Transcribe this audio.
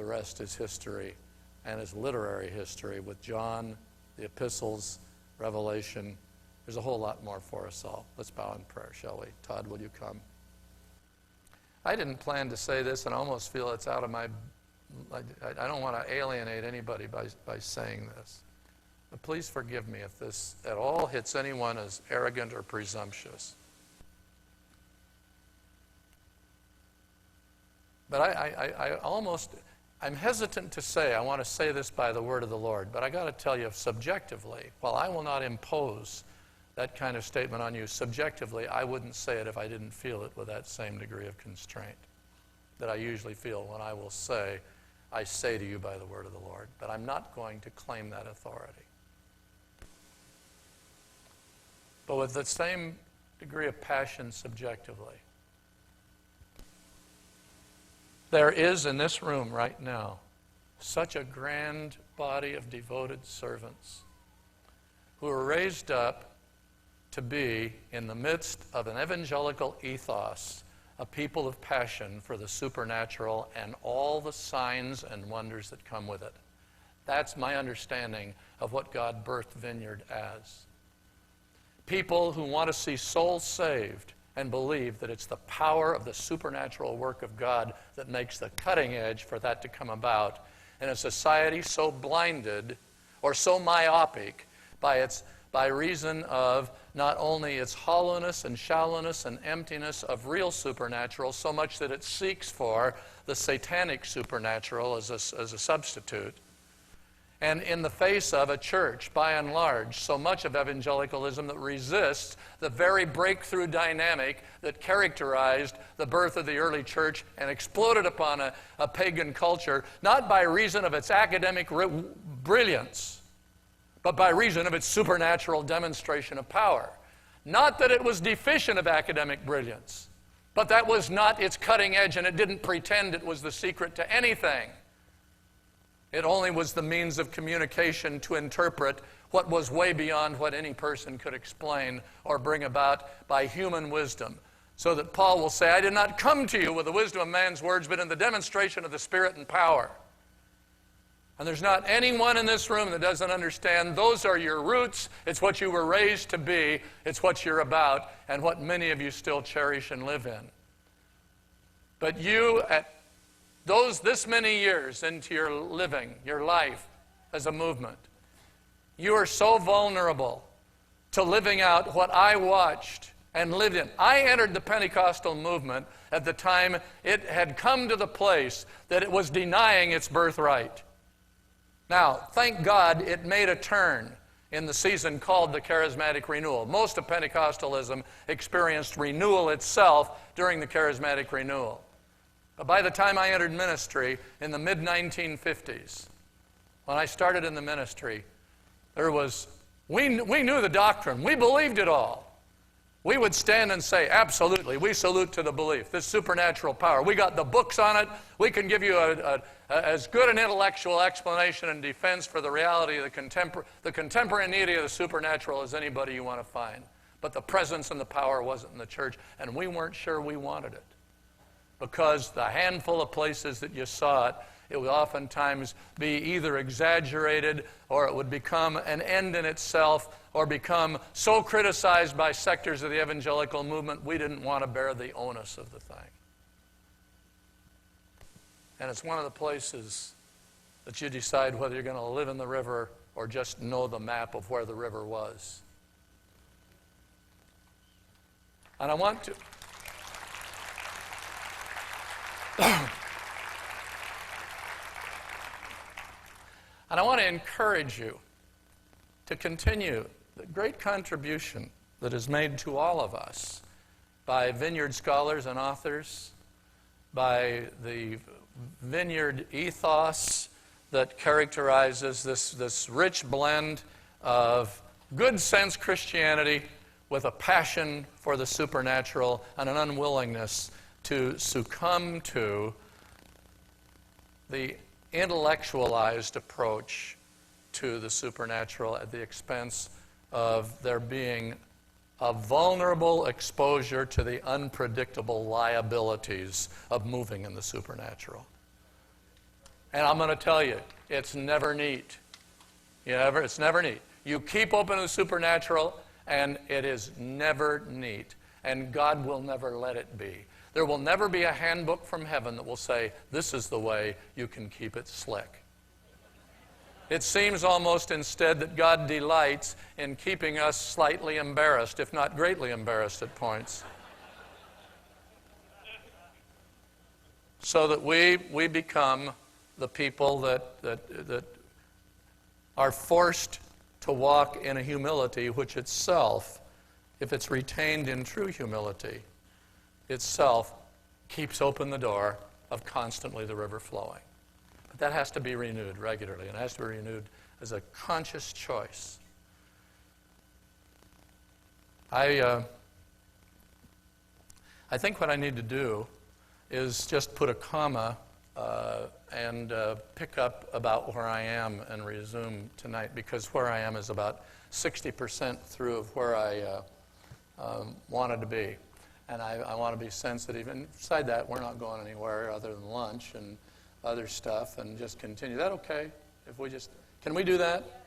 the rest is history, and is literary history with John, the epistles, Revelation. There's a whole lot more for us all. Let's bow in prayer, shall we? Todd, will you come? I didn't plan to say this, and I almost feel it's out of my... I don't want to alienate anybody by saying this. But please forgive me if this at all hits anyone as arrogant or presumptuous. But I'm hesitant to say, I want to say this by the word of the Lord, but I got to tell you subjectively, while I will not impose that kind of statement on you, subjectively, I wouldn't say it if I didn't feel it with that same degree of constraint that I usually feel when I will say, I say to you by the word of the Lord. But I'm not going to claim that authority. But with the same degree of passion subjectively, there is in this room right now such a grand body of devoted servants who are raised up to be, in the midst of an evangelical ethos, a people of passion for the supernatural and all the signs and wonders that come with it. That's my understanding of what God birthed Vineyard as. People who want to see souls saved and believe that it's the power of the supernatural work of God that makes the cutting edge for that to come about in a society so blinded or so myopic by reason of not only its hollowness and shallowness and emptiness of real supernatural, so much that it seeks for the satanic supernatural as a substitute. And in the face of a church, by and large, so much of evangelicalism that resists the very breakthrough dynamic that characterized the birth of the early church and exploded upon a pagan culture, not by reason of its academic brilliance, but by reason of its supernatural demonstration of power. Not that it was deficient of academic brilliance, but that was not its cutting edge, and it didn't pretend it was the secret to anything. It only was the means of communication to interpret what was way beyond what any person could explain or bring about by human wisdom. So that Paul will say, I did not come to you with the wisdom of man's words, but in the demonstration of the Spirit and power. And there's not anyone in this room that doesn't understand those are your roots. It's what you were raised to be. It's what you're about and what many of you still cherish and live in. But you, at this many years into your living, your life as a movement, you are so vulnerable to living out what I watched and lived in. I entered the Pentecostal movement at the time it had come to the place that it was denying its birthright. Now, thank God it made a turn in the season called the Charismatic Renewal. Most of Pentecostalism experienced renewal itself during the Charismatic Renewal. But by the time I entered ministry in the mid-1950s, when I started in the ministry, we knew the doctrine. We believed it all. We would stand and say, absolutely, we salute to the belief, this supernatural power. We got the books on it. We can give you as good an intellectual explanation and defense for the reality of the contemporaneity of the supernatural as anybody you want to find. But the presence and the power wasn't in the church, and we weren't sure we wanted it. Because the handful of places that you saw it, it would oftentimes be either exaggerated or it would become an end in itself or become so criticized by sectors of the evangelical movement we didn't want to bear the onus of the thing. And it's one of the places that you decide whether you're going to live in the river or just know the map of where the river was. And I want to... And I want to encourage you to continue the great contribution that is made to all of us by Vineyard scholars and authors, by the Vineyard ethos that characterizes this rich blend of good sense Christianity with a passion for the supernatural and an unwillingness to succumb to the intellectualized approach to the supernatural at the expense of there being a vulnerable exposure to the unpredictable liabilities of moving in the supernatural. And I'm going to tell you, it's never neat. It's never neat. You keep opening the supernatural, and it is never neat. And God will never let it be. There will never be a handbook from heaven that will say, this is the way you can keep it slick. It seems almost instead that God delights in keeping us slightly embarrassed, if not greatly embarrassed at points. So that we become the people that are forced to walk in a humility which itself, if it's retained in true humility, itself keeps open the door of constantly the river flowing. But that has to be renewed regularly, and it has to be renewed as a conscious choice. I think what I need to do is just put a comma and pick up about where I am and resume tonight, because where I am is about 60% through of where I wanted to be. And I want to be sensitive. And beside that, we're not going anywhere other than lunch and other stuff, and just continue. Is that okay? If we just, can we do that?